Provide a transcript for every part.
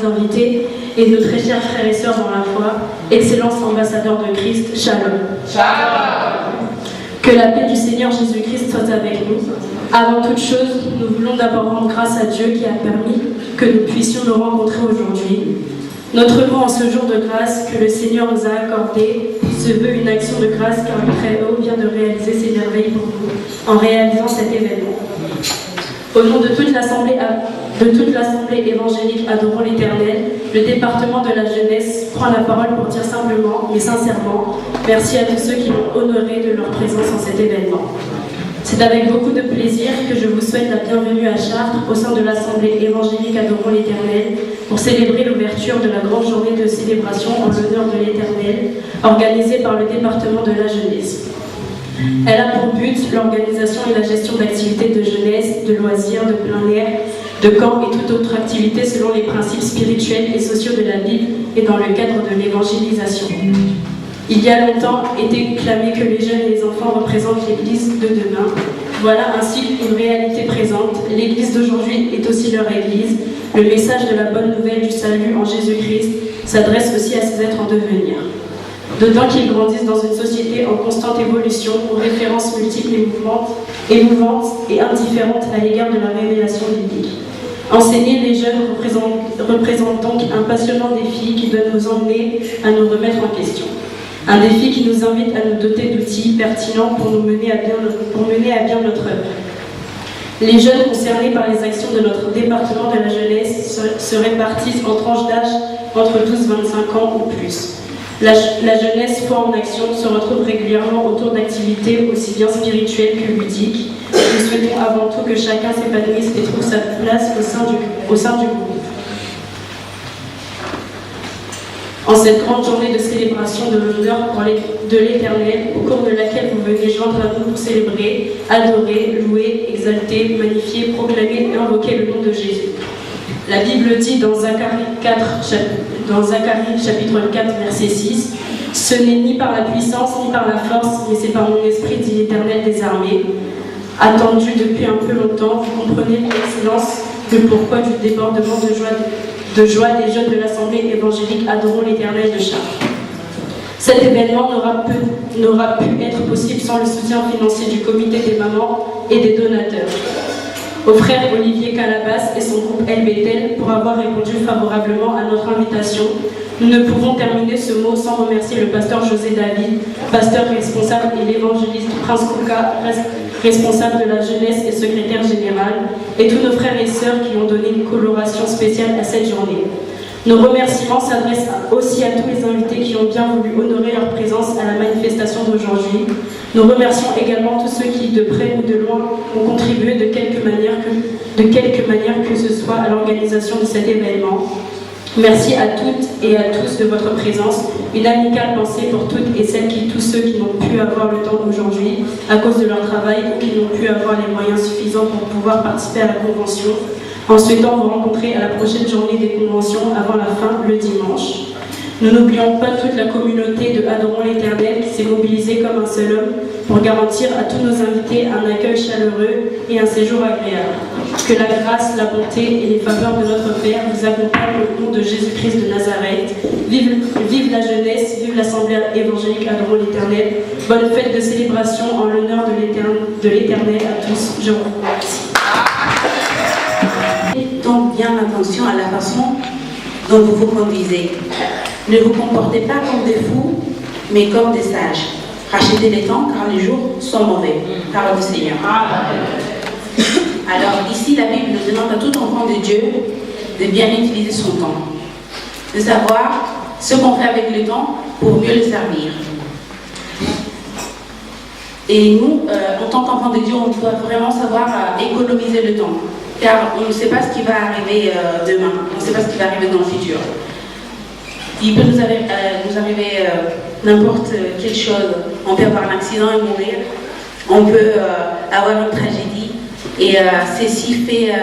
chers invités et nos très chers frères et sœurs dans la foi, Excellence ambassadeur de Christ, Shalom. Shalom. Que la paix du Seigneur Jésus-Christ soit avec nous. Avant toute chose, nous voulons d'abord rendre grâce à Dieu qui a permis que nous puissions nous rencontrer aujourd'hui. Notre mot en ce jour de grâce que le Seigneur nous a accordé se veut une action de grâce car le Très-Haut vient de réaliser ses merveilles pour nous en réalisant cet événement. Au nom de toute l'Assemblée évangélique adorant l'Éternel, le département de la jeunesse prend la parole pour dire simplement, mais sincèrement, merci à tous ceux qui m'ont honoré de leur présence en cet événement. C'est avec beaucoup de plaisir que je vous souhaite la bienvenue à Chartres au sein de l'Assemblée évangélique adorant l'Éternel pour célébrer l'ouverture de la grande journée de célébration en l'honneur de l'Éternel organisée par le département de la jeunesse. Elle a pour but l'organisation et la gestion d'activités de jeunesse, de loisirs, de plein air, de camps et toute autre activité selon les principes spirituels et sociaux de la Bible et dans le cadre de l'évangélisation. Il y a longtemps été clamé que les jeunes et les enfants représentent l'Église de demain. Voilà ainsi une réalité présente. L'Église d'aujourd'hui est aussi leur Église. Le message de la bonne nouvelle du salut en Jésus-Christ s'adresse aussi à ces êtres en devenir. D'autant qu'ils grandissent dans une société en constante évolution, aux références multiples et mouvantes et indifférentes à l'égard de la révélation biblique. Enseigner les jeunes représente donc un passionnant défi qui doit nous emmener à nous remettre en question. Un défi qui nous invite à nous doter d'outils pertinents pour mener à bien notre œuvre. Les jeunes concernés par les actions de notre département de la jeunesse se répartissent en tranches d'âge entre 12 et 25 ans ou plus. La jeunesse, foi en action, se retrouve régulièrement autour d'activités aussi bien spirituelles que ludiques. Nous souhaitons avant tout que chacun s'épanouisse et trouve sa place au sein du groupe. En cette grande journée de célébration de l'honneur de l'Éternel, au cours de laquelle vous venez joindre à nous pour célébrer, adorer, louer, exalter, magnifier, proclamer et invoquer le nom de Jésus. La Bible dit dans Zacharie chapitre 4, verset 6, « Ce n'est ni par la puissance, ni par la force, mais c'est par mon esprit, dit l'Éternel des armées. » Attendu depuis un peu longtemps, vous comprenez l'excellence, le pourquoi du débordement de joie des jeunes de l'Assemblée évangélique adorant l'Éternel de Chartres. Cet événement n'aura pu être possible sans le soutien financier du comité des mamans et des donateurs. Au frère Olivier Calabas et son groupe El Bethel pour avoir répondu favorablement à notre invitation. Nous ne pouvons terminer ce mot sans remercier le pasteur José David, pasteur responsable, et l'évangéliste Prince Kouka, responsable de la jeunesse et secrétaire général, et tous nos frères et sœurs qui ont donné une coloration spéciale à cette journée. Nos remerciements s'adressent aussi à tous les invités qui ont bien voulu honorer leur présence à la manifestation d'aujourd'hui. Nous remercions également tous ceux qui, de près ou de loin, ont contribué de quelque manière que ce soit à l'organisation de cet événement. Merci à toutes et à tous de votre présence. Une amicale pensée pour toutes et tous ceux qui n'ont pu avoir le temps aujourd'hui à cause de leur travail ou qui n'ont pu avoir les moyens suffisants pour pouvoir participer à la convention, en souhaitant vous rencontrer à la prochaine journée des conventions avant la fin le dimanche. Nous n'oublions pas toute la communauté de Adorons l'Éternel qui s'est mobilisée comme un seul homme pour garantir à tous nos invités un accueil chaleureux et un séjour agréable. Que la grâce, la bonté et les faveurs de notre Père vous accompagnent au nom de Jésus-Christ de Nazareth. Vive la jeunesse, vive l'Assemblée évangélique Adorons l'Éternel. Bonne fête de célébration en l'honneur de l'Éternel à tous. Je vous remercie. Donc bien attention à la façon dont vous vous conduisez. Ne vous comportez pas comme des fous, mais comme des sages. Rachetez les temps car les jours sont mauvais. Parole du Seigneur. Alors ici, la Bible demande à tout enfant de Dieu de bien utiliser son temps. De savoir ce qu'on fait avec le temps pour mieux le servir. Et nous, en tant qu'enfants de Dieu, on doit vraiment savoir économiser le temps. Car on ne sait pas ce qui va arriver demain. On ne sait pas ce qui va arriver dans le futur. Il peut nous arriver n'importe quelle chose. On peut avoir un accident et mourir. On peut avoir une tragédie. Et ceci fait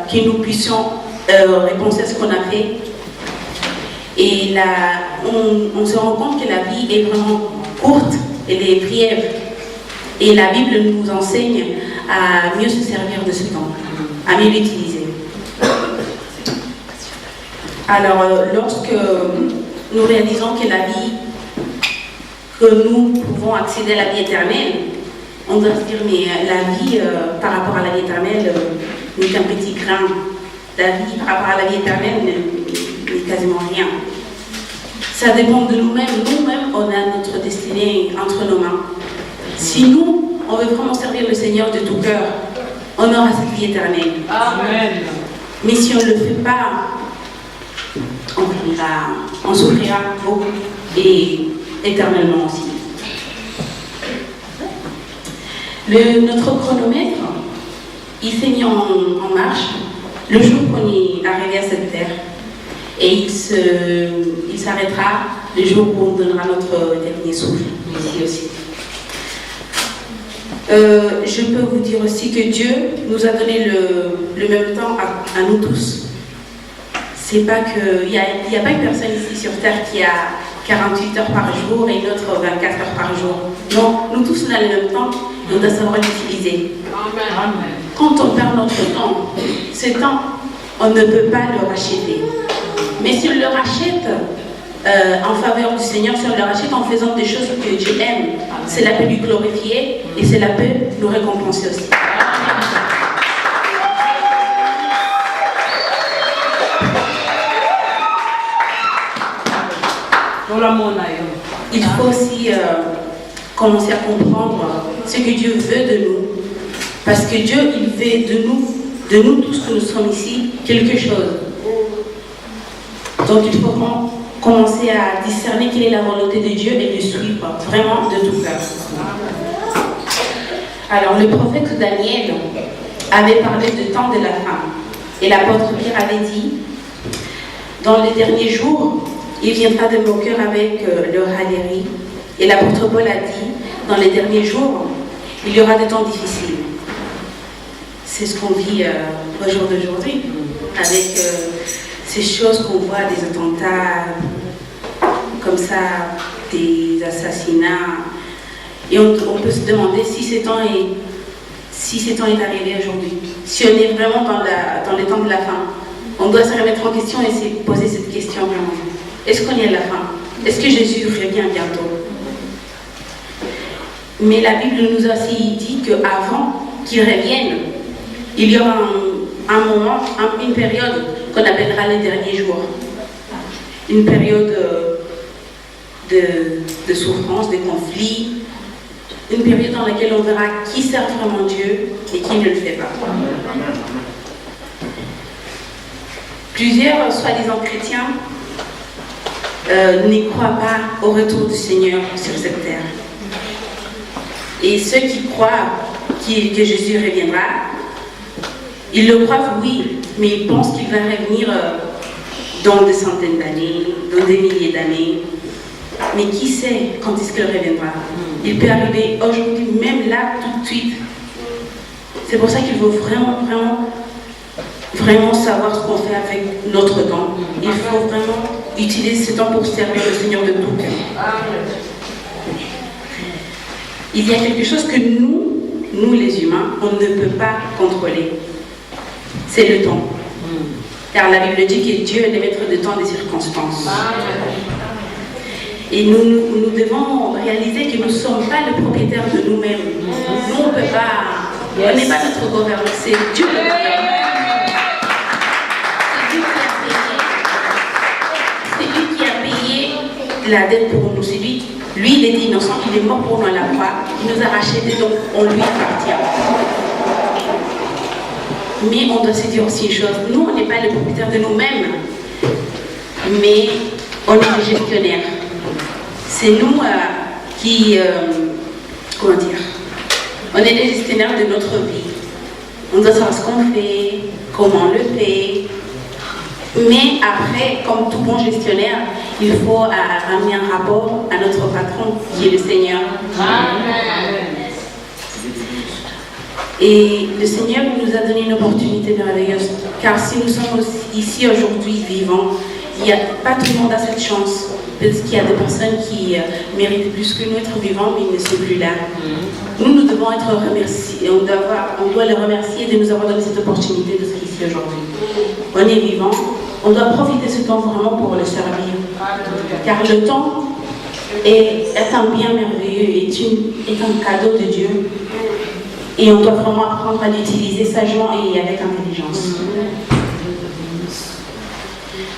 que nous puissions repenser à ce qu'on a fait. Et là, on se rend compte que la vie est vraiment courte, elle est brève. Et la Bible nous enseigne à mieux se servir de ce temps, à mieux l'utiliser. Alors, lorsque nous réalisons que la vie, que nous pouvons accéder à la vie éternelle, on doit se dire, mais la vie par rapport à la vie éternelle n'est qu'un petit grain. La vie par rapport à la vie éternelle n'est quasiment rien. Ça dépend de nous-mêmes. Nous-mêmes, on a notre destinée entre nos mains. Si nous, on veut vraiment servir le Seigneur de tout cœur, on aura cette vie éternelle. Amen. Mais si on ne le fait pas, on souffrira beaucoup et éternellement aussi. Notre chronomètre, il s'est mis en marche le jour qu'on est arrivé à cette terre. Et il s'arrêtera le jour où on donnera notre dernier souffle, ici aussi. Je peux vous dire aussi que Dieu nous a donné le même temps à nous tous. C'est pas que, il n'y a pas une personne ici sur terre qui a 48 heures par jour et une autre 24 heures par jour. Non, nous tous on a le même temps et on doit savoir l'utiliser. Amen. Quand on perd notre temps, ce temps, on ne peut pas le racheter. Mais si on le rachète en faveur du Seigneur, si on le rachète en faisant des choses que Dieu aime, cela peut lui glorifier et cela peut nous récompenser aussi. Il faut aussi commencer à comprendre ce que Dieu veut de nous. Parce que Dieu, il veut de nous tous que nous sommes ici, quelque chose. Donc il faut commencer à discerner quelle est la volonté de Dieu et le suivre vraiment de tout cœur. Alors le prophète Daniel avait parlé du temps de la fin. Et l'apôtre Pierre avait dit, dans les derniers jours, il viendra de nos cœurs avec leur raillerie. Et l'apôtre Paul a dit, dans les derniers jours, il y aura des temps difficiles. C'est ce qu'on vit au jour d'aujourd'hui, avec ces choses qu'on voit, des attentats comme ça, des assassinats. Et on peut se demander si ces temps est arrivé aujourd'hui. Si on est vraiment dans les temps de la fin, on doit se remettre en question et se poser cette question vraiment. Est-ce qu'on est à la fin? Est-ce que Jésus revient bientôt? Mais la Bible nous a aussi dit qu'avant qu'il revienne, il y aura un moment, une période qu'on appellera les derniers jours. Une période de souffrance, de conflit, une période dans laquelle on verra qui sert vraiment Dieu et qui ne le fait pas. Plusieurs soi-disant chrétiens n'y croient pas au retour du Seigneur sur cette terre. Et ceux qui croient que Jésus reviendra, ils le croient, oui, mais ils pensent qu'il va revenir dans des centaines d'années, dans des milliers d'années. Mais qui sait quand est-ce qu'il reviendra? Il peut arriver aujourd'hui, même là, tout de suite. C'est pour ça qu'il faut vraiment savoir ce qu'on fait avec notre temps. Il faut vraiment utiliser ce temps pour servir le Seigneur de tout cœur. Il y a quelque chose que nous les humains, on ne peut pas contrôler. C'est le temps. Car la Bible dit que Dieu est le maître de temps des circonstances. Et nous devons réaliser que nous ne sommes pas le propriétaire de nous-mêmes. Nous, on ne peut pas. On n'est pas notre gouverneur, c'est Dieu le gouverneur. C'est lui qui a payé la dette pour nous. C'est lui. Lui, il est innocent, il est mort pour nous à la croix. Il nous a rachetés, donc on lui appartient. Mais on doit se dire aussi une chose. Nous, on n'est pas les propriétaires de nous-mêmes, mais on est les gestionnaires. C'est nous qui, comment dire, on est les gestionnaires de notre vie. On doit savoir ce qu'on fait, comment on le fait. Mais après, comme tout bon gestionnaire, il faut amener un rapport à notre patron, qui est le Seigneur. Amen. Et le Seigneur nous a donné une opportunité merveilleuse. Car si nous sommes ici aujourd'hui vivants, il n'y a pas tout le monde a cette chance. Parce qu'il y a des personnes qui méritent plus que nous être vivants, mais ils ne sont plus là. Nous devons être remerciés. On doit les remercier de nous avoir donné cette opportunité d'être ici aujourd'hui. On est vivants, on doit profiter de ce temps vraiment pour le servir. Car le temps est un bien merveilleux, est un cadeau de Dieu. Et on doit vraiment apprendre à l'utiliser sagement et avec intelligence.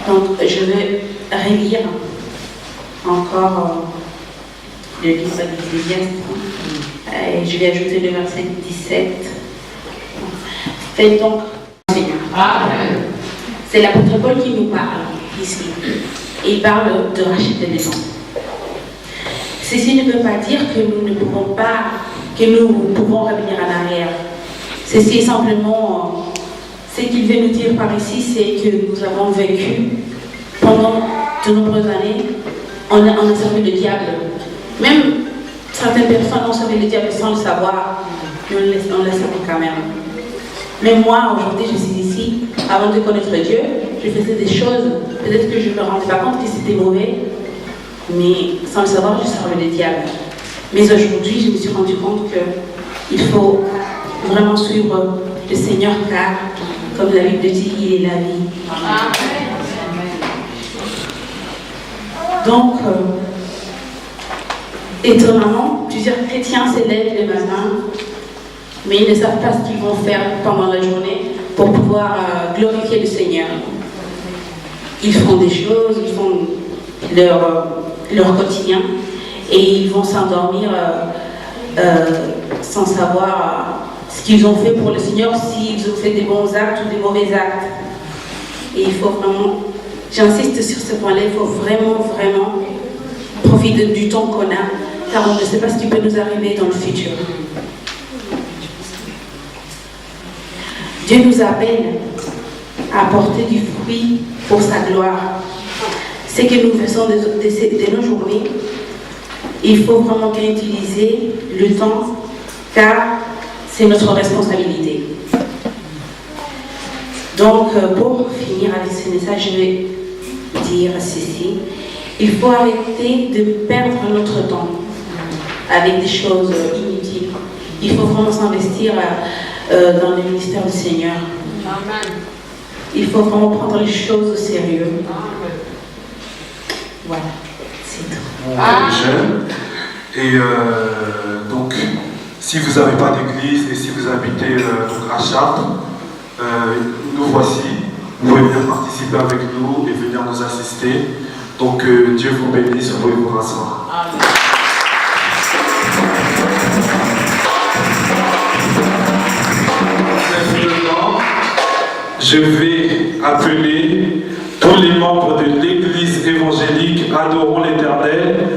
Donc, je vais relire encore le livre d'Ecclésiaste. Et je vais ajouter le verset 17. Faites donc, Seigneur. C'est l'apôtre Paul qui nous parle ici. Et il parle de racheter des maisons. Ceci ne veut pas dire que nous ne pouvons pas, que nous pouvons revenir en arrière. Ceci est simplement, ce qu'il veut nous dire par ici, c'est que nous avons vécu pendant de nombreuses années, on a servi le diable. Même certaines personnes ont servi le diable sans le savoir, mais on l'a servi quand même. Mais moi, aujourd'hui, je suis ici, avant de connaître Dieu, je faisais des choses, peut-être que je ne me rendais pas compte que c'était mauvais, mais sans le savoir, je servais le diable. Mais aujourd'hui, je me suis rendu compte qu'il faut vraiment suivre le Seigneur, car, comme la Bible dit, il est la vie. Donc, étonnamment, plusieurs chrétiens s'élèvent le matin, mais ils ne savent pas ce qu'ils vont faire pendant la journée pour pouvoir glorifier le Seigneur. Ils font des choses, ils font leur quotidien, et ils vont s'endormir sans savoir ce qu'ils ont fait pour le Seigneur, s'ils ont fait des bons actes ou des mauvais actes. Et il faut vraiment, j'insiste sur ce point-là, il faut vraiment profiter du temps qu'on a, car on ne sait pas ce qui peut nous arriver dans le futur. Dieu nous appelle à apporter du fruit pour sa gloire. Ce que nous faisons de nos journées, il faut vraiment bien utiliser le temps, car c'est notre responsabilité. Donc, pour finir avec ce message, je vais dire ceci. Il faut arrêter de perdre notre temps avec des choses inutiles. Il faut vraiment s'investir dans le ministère du Seigneur. Amen. Il faut vraiment prendre les choses au sérieux. Amen. Voilà, c'est tout. Jeune. Et donc, si vous n'avez pas d'église et si vous habitez donc à Chartres, nous voici. Vous pouvez venir participer avec nous et venir nous assister. Donc, Dieu vous bénisse, vous pouvez vous rasseoir. Amen. Je vais appeler tous les membres de l'église évangélique Adorons l'Éternel.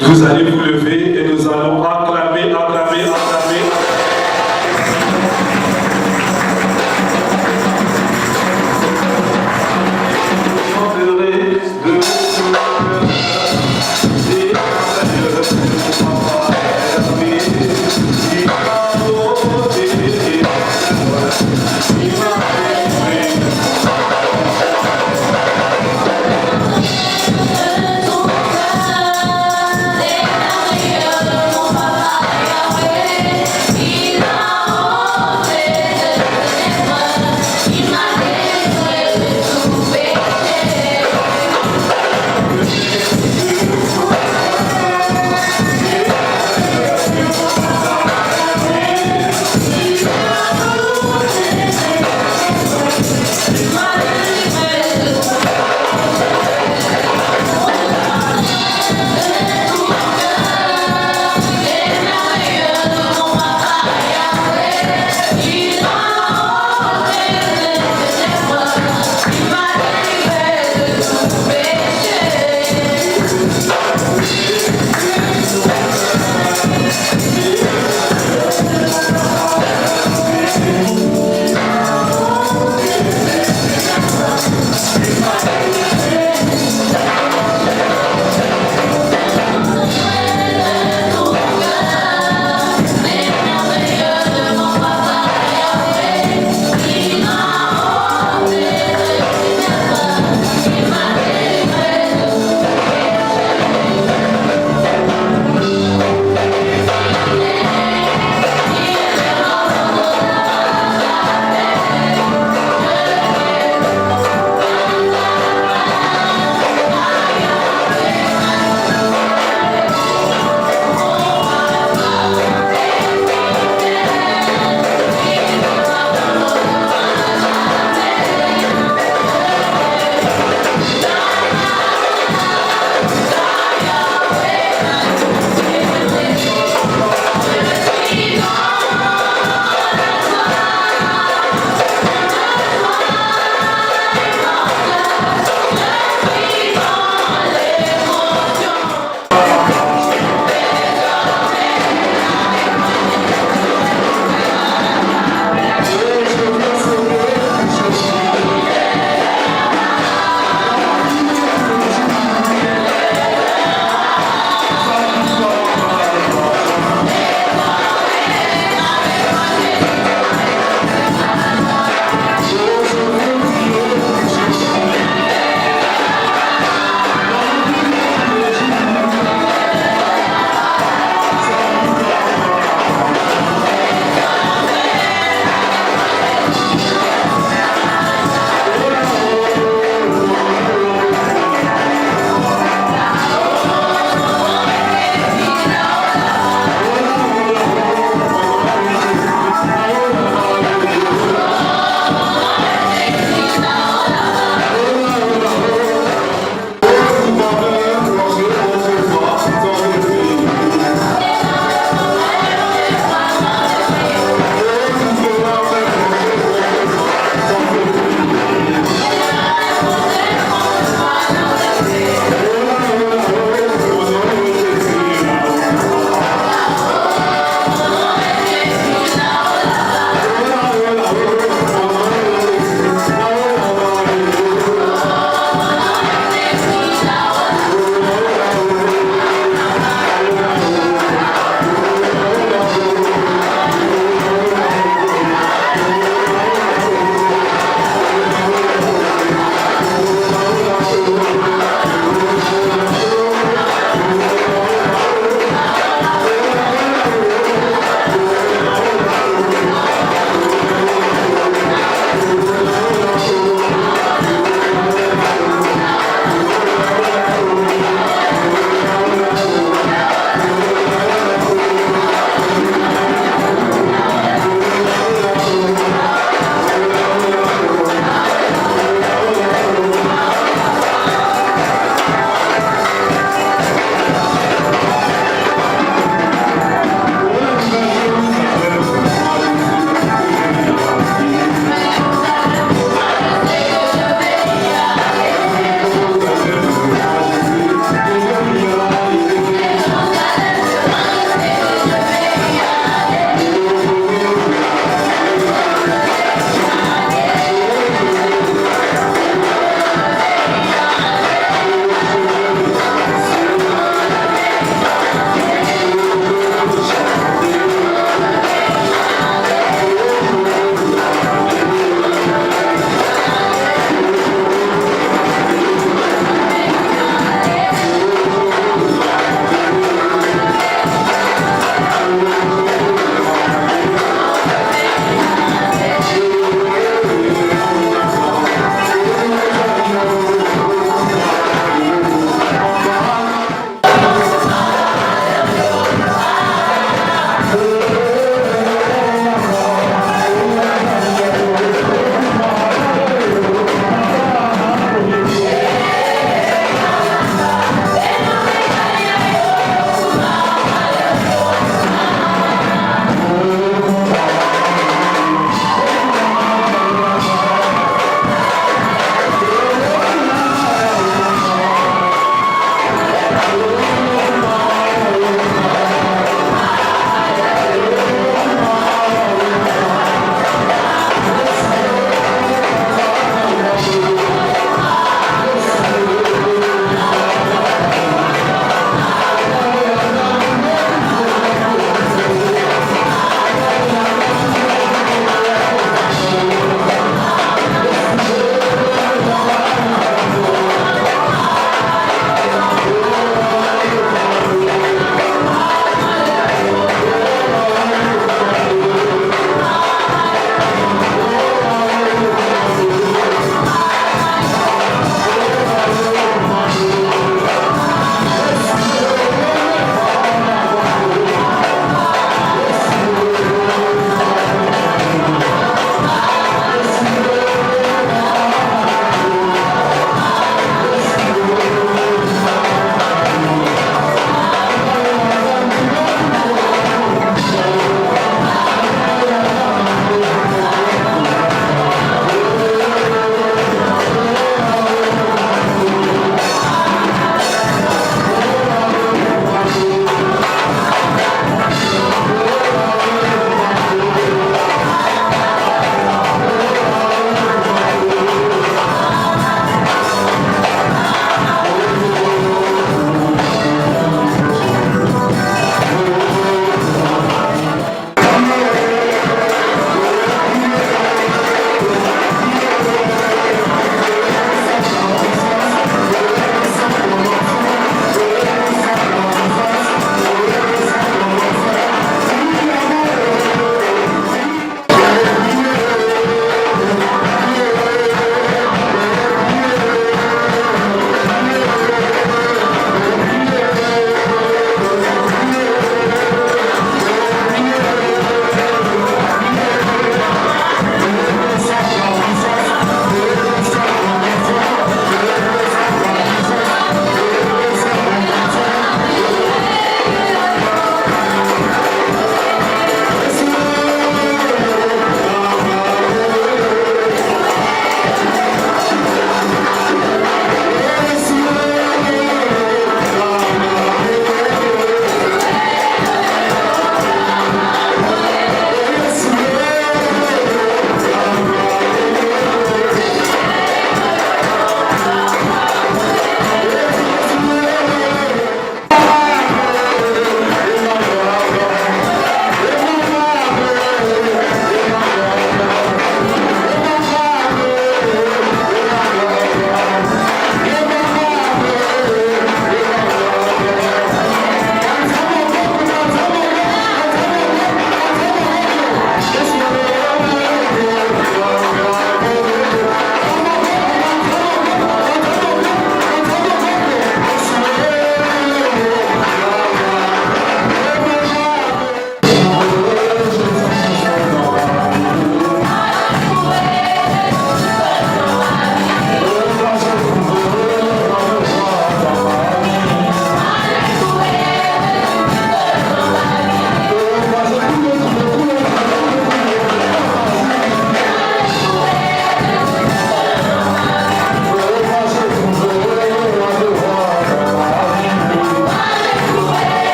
Vous allez vous lever et nous allons acclamer